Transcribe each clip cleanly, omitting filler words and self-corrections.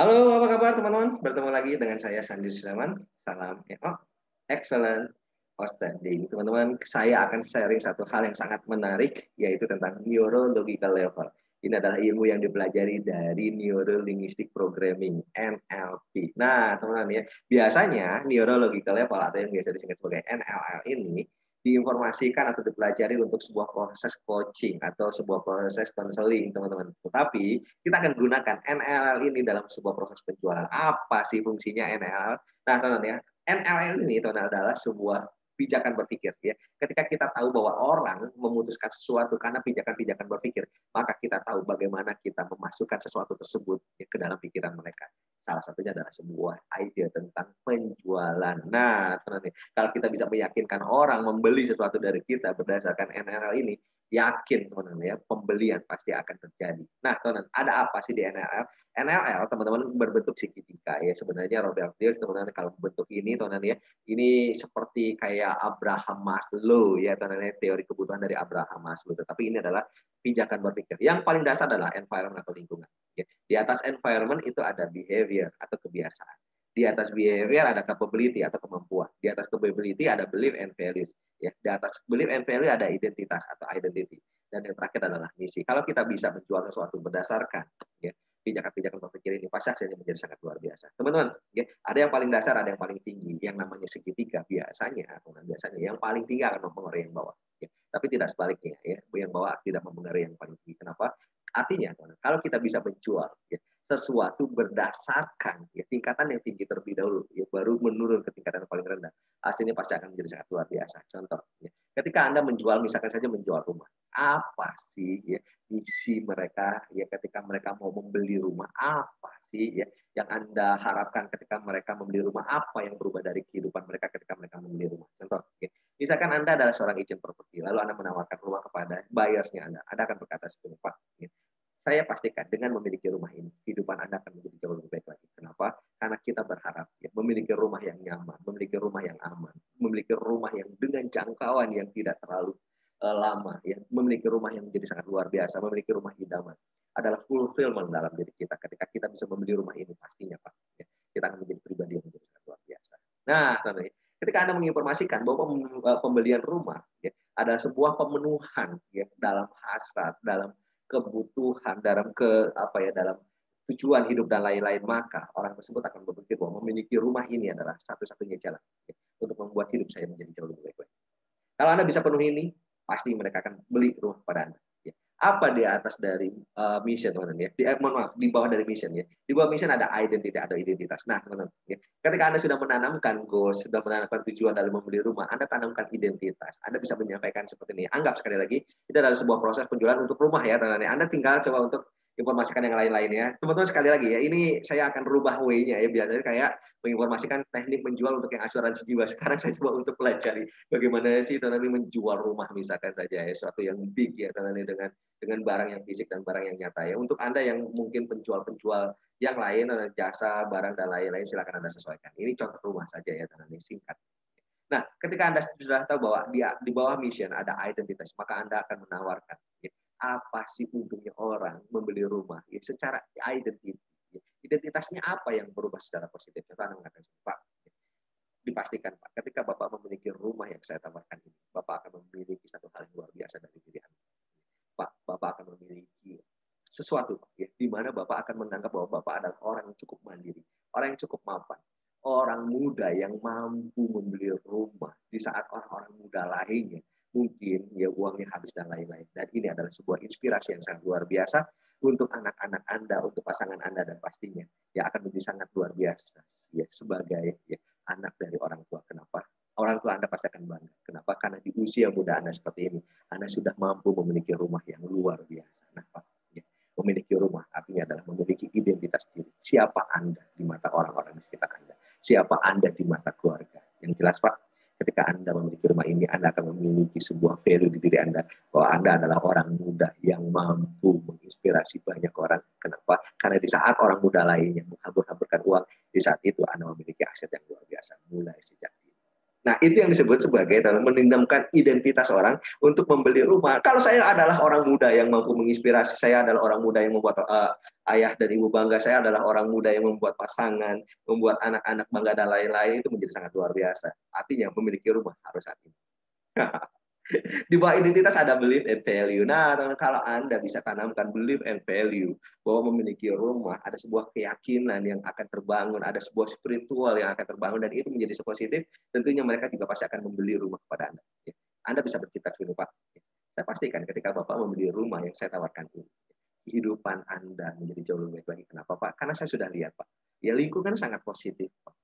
Halo, apa kabar teman-teman? Bertemu lagi dengan saya Sandi Sulaiman. Salam excellent outstanding. Teman-teman, saya akan sharing satu hal yang sangat menarik, yaitu tentang neurological level. Ini adalah ilmu yang dipelajari dari Neuro Linguistic Programming, NLP. Nah, teman-teman ya, biasanya neurological level atau yang biasa disingkat sebagai NLL ini diinformasikan atau dipelajari untuk sebuah proses coaching atau sebuah proses konseling, teman-teman. Tetapi kita akan gunakan NLL ini dalam sebuah proses penjualan. Apa sih fungsinya NLL? Nah, teman-teman ya, NLL ini teman adalah sebuah pijakan berpikir ya. Ketika kita tahu bahwa orang memutuskan sesuatu karena pijakan-pijakan berpikir, maka kita tahu bagaimana kita memasukkan sesuatu tersebut ya, ke dalam pikiran mereka. Salah satunya adalah sebuah ide tentang penjualan. Nah, teman-teman, kalau kita bisa meyakinkan orang membeli sesuatu dari kita berdasarkan NLL ini, yakin teman-teman ya, pembelian pasti akan terjadi. Nah, teman-teman, ada apa sih di NLL? NLL teman-teman berbentuk segitiga ya. Sebenarnya Robert Dills teman-teman kalau bentuk ini teman-teman ya, ini seperti kayak Abraham Maslow ya teman-teman, teori kebutuhan dari Abraham Maslow. Tetapi ini adalah pijakan berpikir. Yang paling dasar adalah environment atau lingkungan. Ya. Di atas environment itu ada behavior atau kebiasaan. Di atas behavior ada capability atau kemampuan. Di atas capability ada belief and values. Ya. Di atas belief and value ada identitas atau identity. Dan yang terakhir adalah misi. Kalau kita bisa menjual sesuatu berdasarkan ya, pijakan-pijakan berpikir ini, pasti hasilnya menjadi sangat luar biasa. Teman-teman, ya, ada yang paling dasar, ada yang paling tinggi. Yang namanya segitiga biasanya yang paling tinggi akan mempengaruhi yang bawah. Ya. Tapi tidak sebaliknya, ya, yang bawah tidak mempengaruhi yang paling tinggi. Kenapa? Artinya, kalau kita bisa menjual ya, sesuatu berdasarkan ya, tingkatan yang tinggi terlebih dahulu, ya, baru menurun ke tingkatan yang paling rendah, hasilnya pasti akan menjadi sangat luar biasa. Contoh, ya, ketika Anda menjual, misalkan saja menjual rumah, apa sih ya misi mereka ya ketika mereka mau membeli rumah, apa sih ya yang Anda harapkan ketika mereka membeli rumah, apa yang berubah dari kehidupan mereka ketika mereka membeli rumah. Contoh, ya, misalkan Anda adalah seorang agent properti, lalu Anda menawarkan rumah kepada buyersnya Anda akan berkata seperti Pak, ya, saya pastikan dengan memiliki rumah ini, kehidupan Anda akan menjadi jauh lebih baik lagi. Kenapa? Karena kita berharap ya, memiliki rumah yang nyaman, memiliki rumah yang aman, memiliki rumah yang dengan jangkauan yang tidak terlalu lama, ya, memiliki rumah yang menjadi sangat luar biasa, memiliki rumah idaman adalah fulfillment dalam diri kita. Ketika kita bisa membeli rumah ini, pastinya Pak, ya, kita akan menjadi pribadi yang menjadi sangat luar biasa. Nah, ketika Anda menginformasikan bahwa pembelian rumah ya, adalah sebuah pemenuhan ya, dalam hasrat, dalam kebutuhan, dalam dalam tujuan hidup dan lain-lain, maka orang tersebut akan berpikir bahwa memiliki rumah ini adalah satu-satunya jalan ya, untuk membuat hidup saya menjadi jauh lebih baik. Kalau Anda bisa penuhi ini, pasti mereka akan beli rumah pada Anda. Ya. Apa di atas dari mission, teman-teman ya? Mohon maaf, di bawah dari mission ya. Di bawah mission ada identity atau identitas. Nah, teman-teman, ya. Ketika Anda sudah menanamkan goals, sudah menanamkan tujuan dalam membeli rumah, Anda tanamkan identitas. Anda bisa menyampaikan seperti ini. Anggap sekali lagi, itu adalah sebuah proses penjualan untuk rumah ya, teman-teman. Anda tinggal coba untuk informasikan yang lain-lain ya. Teman-teman sekali lagi ya, ini saya akan rubah way-nya ya. Biasanya kayak menginformasikan teknik menjual untuk yang asuransi jiwa. Sekarang saya coba untuk pelajari bagaimana sih Tanani menjual rumah misalkan saja ya, sesuatu yang big ya Tanani dengan barang yang fisik dan barang yang nyata ya. Untuk Anda yang mungkin penjual-penjual yang lain, jasa, barang dan lain-lain silakan Anda sesuaikan. Ini contoh rumah saja ya Tanani singkat. Nah, ketika Anda sudah tahu bahwa di bawah mission ada identitas, maka Anda akan menawarkan ya, apa sih untungnya orang membeli rumah ya, secara identitas. Ya. Identitasnya apa yang berubah secara positif? Contoh Anda mengatakan, Pak, dipastikan Pak, ketika Bapak memiliki rumah yang saya tawarkan ini, Bapak akan memiliki satu hal yang luar biasa dari diri Anda. Pak, Bapak akan memiliki sesuatu ya, di mana Bapak akan menganggap bahwa Bapak adalah orang yang cukup mandiri, orang yang cukup mapan, orang muda yang mampu membeli rumah di saat orang-orang muda lainnya mungkin ya uangnya habis dan lain-lain. Dan ini adalah sebuah inspirasi yang sangat luar biasa untuk anak-anak Anda, untuk pasangan Anda dan pastinya ya akan menjadi sangat luar biasa ya sebagai ya, anak dari orang tua. Kenapa? Orang tua Anda pasti akan bangga. Kenapa? Karena di usia muda Anda seperti ini, Anda sudah mampu memiliki rumah yang luar biasa. Nah, Pak, ya, memiliki rumah artinya adalah memiliki identitas diri. Siapa Anda di mata orang-orang di sekitar Anda? Siapa Anda di mata keluarga? Yang jelas, Pak, ketika Anda memiliki rumah ini, Anda akan memiliki sebuah value di diri Anda bahwa Anda adalah orang muda yang mampu menginspirasi banyak orang. Kenapa? Karena di saat orang muda lainnya menghambur-hamburkan uang, di saat itu Anda memiliki aset yang luar biasa mulai sejak ini. Nah, itu yang disebut sebagai dalam menindamkan identitas orang untuk membeli rumah. Kalau saya adalah orang muda yang mampu menginspirasi, saya adalah orang muda yang membuat ayah dan ibu bangga, saya adalah orang muda yang membuat pasangan, membuat anak-anak bangga dan lain-lain, itu menjadi sangat luar biasa. Artinya memiliki rumah harus saat ini. Di bawah identitas ada belief and value. Nah, kalau Anda bisa tanamkan belief and value bahwa memiliki rumah, ada sebuah keyakinan yang akan terbangun, ada sebuah spiritual yang akan terbangun, dan itu menjadi positif, tentunya mereka juga pasti akan membeli rumah kepada Anda. Anda bisa bercita seperti Pak. Saya pastikan ketika Bapak membeli rumah yang saya tawarkan ini, kehidupan Anda menjadi jauh lebih baik lagi. Kenapa Pak? Karena saya sudah lihat Pak. Ya, lingkungan sangat positif Pak.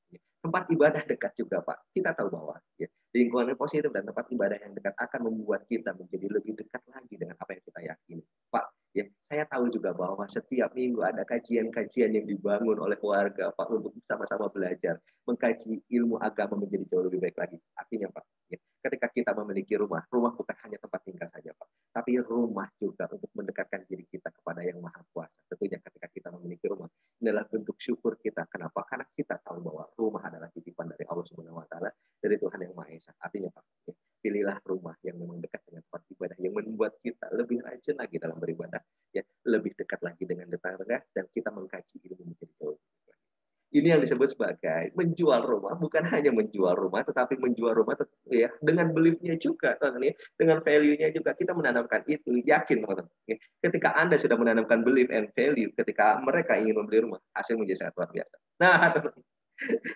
Tempat ibadah dekat juga Pak. Kita tahu bahwa ya, lingkungan yang positif dan tempat ibadah yang dekat akan membuat kita menjadi lebih dekat lagi dengan apa yang kita yakini. Pak, ya, saya tahu juga bahwa setiap minggu ada kajian-kajian yang dibangun oleh keluarga Pak untuk sama-sama belajar, mengkaji ilmu agama menjadi jauh lebih baik lagi. Artinya Pak, ya, ketika kita memiliki rumah, rumah bukan hanya tempat tinggal saja Pak, tapi rumah juga untuk mendekatkan diri kita kepada yang Maha Kuasa. Tentunya ketika kita memiliki rumah, ini adalah bentuk syukur kita. Kenapa? Karena kita tahu bahwa rumah adalah titipan dari Allah Subhanahu wa taala, dari Tuhan yang Maha Esa. Artinya Pak, ya, pilihlah rumah yang memang dekat dengan tempat ibadah, yang membuat kita lebih rajin lagi dalam beribadah, ya, lebih dekat lagi dengan tetangga, dan kita mengkaji ilmu menjadi jauh. Ini yang disebut sebagai menjual rumah, bukan hanya menjual rumah, tetapi menjual rumah ya, dengan belief-nya juga, teman-teman, ya, dengan value-nya juga. Kita menanamkan itu, yakin teman-teman. Ya. Ketika Anda sudah menanamkan belief and value, ketika mereka ingin membeli rumah, hasil menjadi sangat luar biasa. Nah, teman-teman,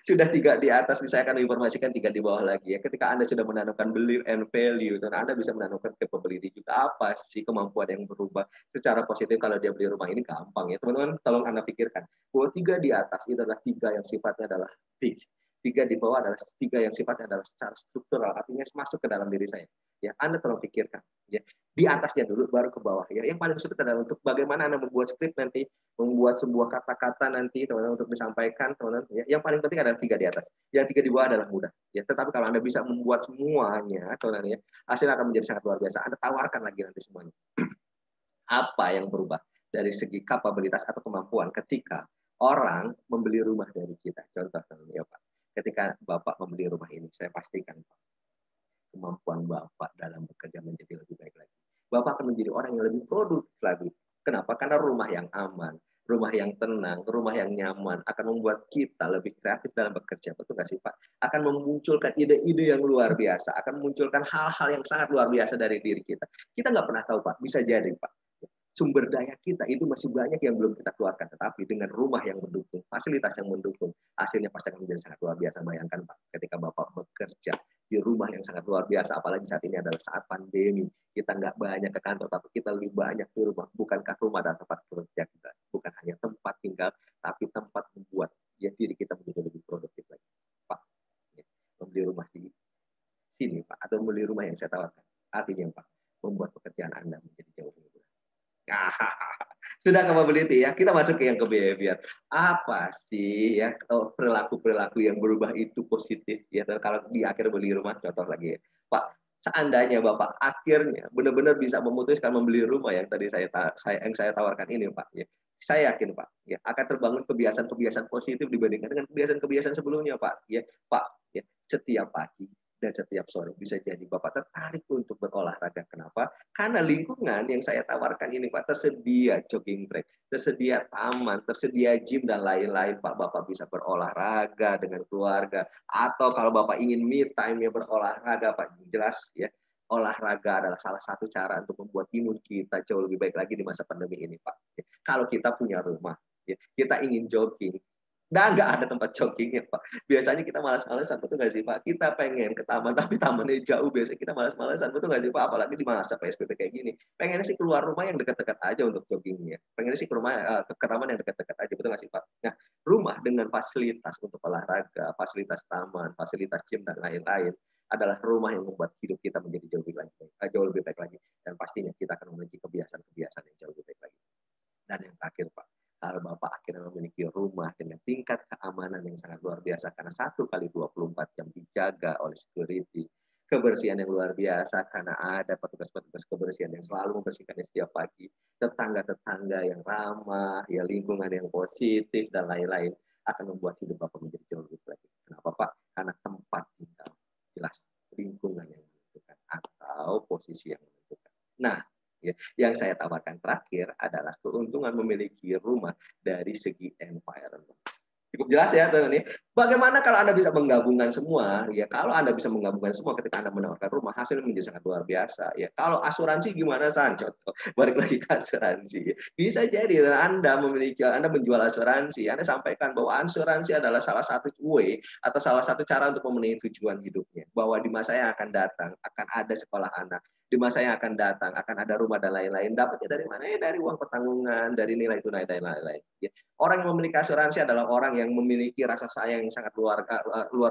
sudah 3 di atas, saya akan informasikan 3 di bawah lagi ya. Ketika Anda sudah menanamkan belief and value, dan Anda bisa menanamkan capability juga. Apa sih kemampuan yang berubah secara positif kalau dia beli rumah? Ini gampang ya teman-teman, tolong Anda pikirkan bahwa 3 di atas itu adalah 3 yang sifatnya adalah big. 3 di bawah adalah 3 yang sifatnya adalah secara struktural, artinya masuk ke dalam diri saya. Ya, Anda tolong pikirkan. Ya, di atasnya dulu, baru ke bawah. Ya, yang paling sulit adalah untuk bagaimana Anda membuat skrip nanti, membuat sebuah kata-kata nanti teman-teman untuk disampaikan teman-teman. Ya, yang paling penting adalah 3 di atas. Yang 3 di bawah adalah mudah. Ya, tetapi kalau Anda bisa membuat semuanya teman-teman, ya, hasilnya akan menjadi sangat luar biasa. Anda tawarkan lagi nanti semuanya. Apa yang berubah dari segi kapabilitas atau kemampuan ketika orang membeli rumah dari kita? Contoh ya Pak, ketika Bapak membeli rumah ini, saya pastikan Pak, kemampuan Bapak dalam bekerja menjadi lebih baik lagi. Bapak akan menjadi orang yang lebih produktif lagi. Kenapa? Karena rumah yang aman, rumah yang tenang, rumah yang nyaman akan membuat kita lebih kreatif dalam bekerja. Betul nggak sih Pak? Akan memunculkan ide-ide yang luar biasa, akan memunculkan hal-hal yang sangat luar biasa dari diri kita. Kita nggak pernah tahu Pak, bisa jadi Pak, sumber daya kita itu masih banyak yang belum kita keluarkan. Tetapi dengan rumah yang mendukung, fasilitas yang mendukung, hasilnya pasti akan menjadi sangat luar biasa. Bayangkan Pak, ketika Bapak bekerja di rumah yang sangat luar biasa, apalagi saat ini adalah saat pandemi, kita nggak banyak ke kantor, tapi kita lebih banyak di rumah. Bukankah rumah adalah tempat kerja kita? Bukan hanya tempat tinggal, tapi tempat membuat ya, diri kita menjadi lebih produktif lagi. Pak, ya, membeli rumah di sini Pak, atau membeli rumah yang saya tawarkan, artinya Pak, membuat pekerjaan Anda menjadi jauh lebih mudah. Sudah capability ya, kita masuk ke yang ke behavior. Apa sih ya perilaku-perilaku yang berubah itu positif ya? Kalau di akhir beli rumah, contoh lagi ya, Pak, seandainya Bapak akhirnya benar-benar bisa memutuskan membeli rumah yang tadi saya tawarkan ini Pak, ya, saya yakin Pak, ya, akan terbangun kebiasaan-kebiasaan positif dibandingkan dengan kebiasaan-kebiasaan sebelumnya Pak. Ya, Pak, ya, setiap pagi dan setiap sore bisa jadi Bapak tertarik untuk berolahraga. Kenapa? Karena lingkungan yang saya tawarkan ini Pak, tersedia jogging track, tersedia taman, tersedia gym dan lain-lain Pak. Bapak bisa berolahraga dengan keluarga, atau kalau Bapak ingin me time ya berolahraga Pak, jelas ya. Olahraga adalah salah satu cara untuk membuat imun kita jauh lebih baik lagi di masa pandemi ini Pak. Kalau kita punya rumah, ya, kita ingin jogging, nah, nggak ada tempat joggingnya, Pak. Biasanya kita malas-malesan, betul nggak sih, Pak? Kita pengen ke taman, tapi tamannya jauh. Biasanya kita malas-malesan, betul nggak sih, Pak? Apalagi di masa PSBB kayak gini. Pengennya sih keluar rumah yang dekat-dekat aja untuk joggingnya. Pengennya sih ke rumah, ke taman yang dekat-dekat aja, betul nggak sih, Pak? Nah, rumah dengan fasilitas untuk olahraga, fasilitas taman, fasilitas gym, dan lain-lain adalah rumah yang membuat hidup kita menjadi jauh lebih baik lagi. Dan pastinya kita akan memiliki kebiasaan-kebiasaan yang jauh lebih baik lagi. Dan yang terakhir, Pak, kalau Bapak akhirnya memiliki rumah dengan tingkat keamanan yang sangat luar biasa, karena 1 kali 24 jam dijaga oleh security, kebersihan yang luar biasa, karena ada petugas-petugas kebersihan yang selalu membersihkannya setiap pagi, tetangga-tetangga yang ramah, ya lingkungan yang positif, dan lain-lain, akan membuat hidup Bapak menjadi jauh lebih baik. Kenapa, Pak? Karena tempat tinggal. posisi yang menentukan. Nah, ya, yang saya tawarkan terakhir adalah keuntungan memiliki rumah dari segi environment. Cukup jelas ya teman ini. Bagaimana kalau Anda bisa menggabungkan semua? Ya, kalau Anda bisa menggabungkan semua ketika Anda menawarkan rumah, hasilnya menjadi sangat luar biasa. Ya, kalau asuransi gimana San? Contoh, balik lagi ke asuransi. Bisa jadi Anda menjual asuransi, Anda sampaikan bahwa asuransi adalah salah satu way atau salah satu cara untuk memenuhi tujuan hidupnya. Bahwa di masa yang akan datang akan ada sekolah anak, di masa yang akan datang akan ada rumah dan lain-lain. Dapatnya dari mana? Ya dari uang pertanggungan, dari nilai tunai dan lain-lain. Ya. Orang yang memiliki asuransi adalah orang yang memiliki rasa sayang yang sangat luar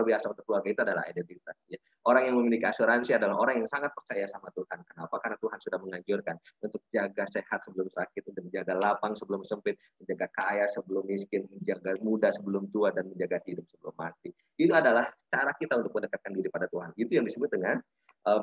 biasa untuk keluarga, itu adalah identitas. Ya. Orang yang memiliki asuransi adalah orang yang sangat percaya sama Tuhan. Kenapa? Karena Tuhan sudah menganjurkan untuk jaga sehat sebelum sakit, untuk menjaga lapang sebelum sempit, menjaga kaya sebelum miskin, menjaga muda sebelum tua, dan menjaga hidup sebelum mati. Itu adalah cara kita untuk mendekatkan diri pada Tuhan. Itu yang disebut dengan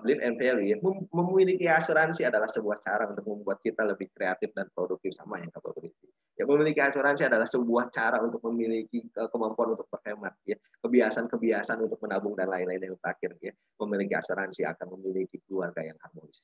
belief and value. Memiliki asuransi adalah sebuah cara untuk membuat kita lebih kreatif dan produktif, sama yang produktif. Ya, memiliki asuransi adalah sebuah cara untuk memiliki kemampuan untuk berhemat, ya, kebiasaan-kebiasaan untuk menabung dan lain-lain. Yang terakhir, ya, memiliki asuransi akan memiliki keluarga yang harmonis.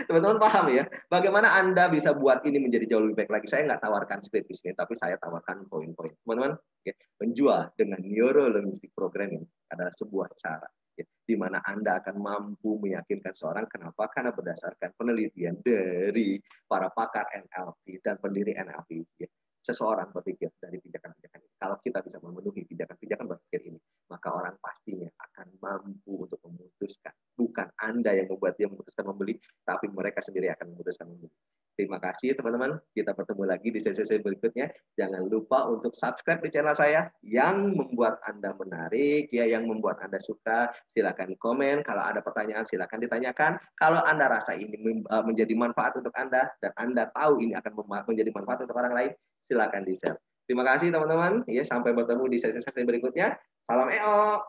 Teman-teman paham ya, bagaimana Anda bisa buat ini menjadi jauh lebih baik lagi. Saya nggak tawarkan script di sini, tapi saya tawarkan poin-poin. Teman-teman, ya, menjual dengan Neuro Linguistic Programming adalah sebuah cara, ya, di mana Anda akan mampu meyakinkan seorang. Kenapa? Karena berdasarkan penelitian dari para pakar NLP dan pendiri NLP, ya, seseorang berpikir dari pijakan-pijakan ini. Kalau kita bisa memenuhi pijakan-pijakan berpikir ini, maka orang pastinya akan mampu untuk memutuskan. Bukan Anda yang membuat dia memutuskan membeli, tapi mereka sendiri akan memutuskan membeli. Terima kasih teman-teman. Kita bertemu lagi di sesi-sesi berikutnya. Jangan lupa untuk subscribe di channel saya yang membuat Anda menarik, ya, yang membuat Anda suka. Silakan komen. Kalau ada pertanyaan silakan ditanyakan. Kalau Anda rasa ini menjadi manfaat untuk Anda dan Anda tahu ini akan menjadi manfaat untuk orang lain, silakan di-share. Terima kasih teman-teman. Ya, sampai bertemu di sesi-sesi berikutnya. Salam EO.